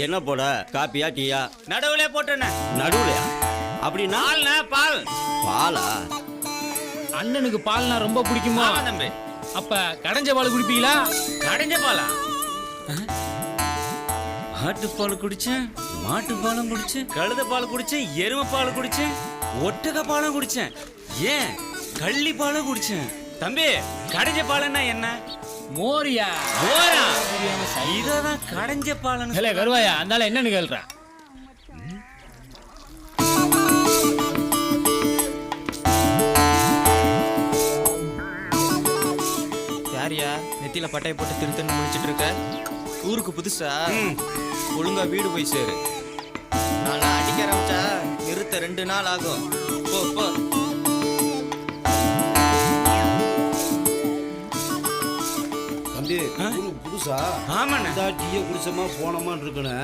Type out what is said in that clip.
என்ன போட? காப்பியா டீயா? நடுவுல போட்டுண்ணே. நடுவுலையா? அப்படின்னா பால்ண்ணே, பால். பாலா? அண்ணனுக்கு பால்னா ரொம்ப பிடிக்குமா? ஆமா தம்பி. அப்ப கடைஞ்ச பால் குடிப்பீங்களா? கடைஞ்ச பாலா? ஆட்டுப்பால் குடிச்சேன், மாட்டு பாலும் குடிச்சேன், கழுத பால் குடிச்சேன், எருமை பால் குடிச்சேன், ஒட்டக பாலும் குடிச்சேன், ஏன் கள்ளி பாலும் குடிச்சேன். தம்பி, கடைஞ்ச பாலுன்னா என்ன? மோரியா? மோரா? இததான் கடைஞ்ச பாலன்னு. ஹலே கருவாயா, அந்தால என்னன்னு கேள்றா? யாரியா நெத்தியில பட்டையை போட்டு திருத்தன்னு முடிச்சிட்டு இருக்க? ஊருக்கு புதுசா? ஒழுங்கா வீடு போய் சேரு. நான் அடிக்க ஆரம்பிச்சா நிறுத்த 2 நாள் ஆகும். போ போ. தம்பி, புதுசா? ஆமாண்ணே. டீயை குடிச்சோமா போனோமான்னு இருக்கணும்.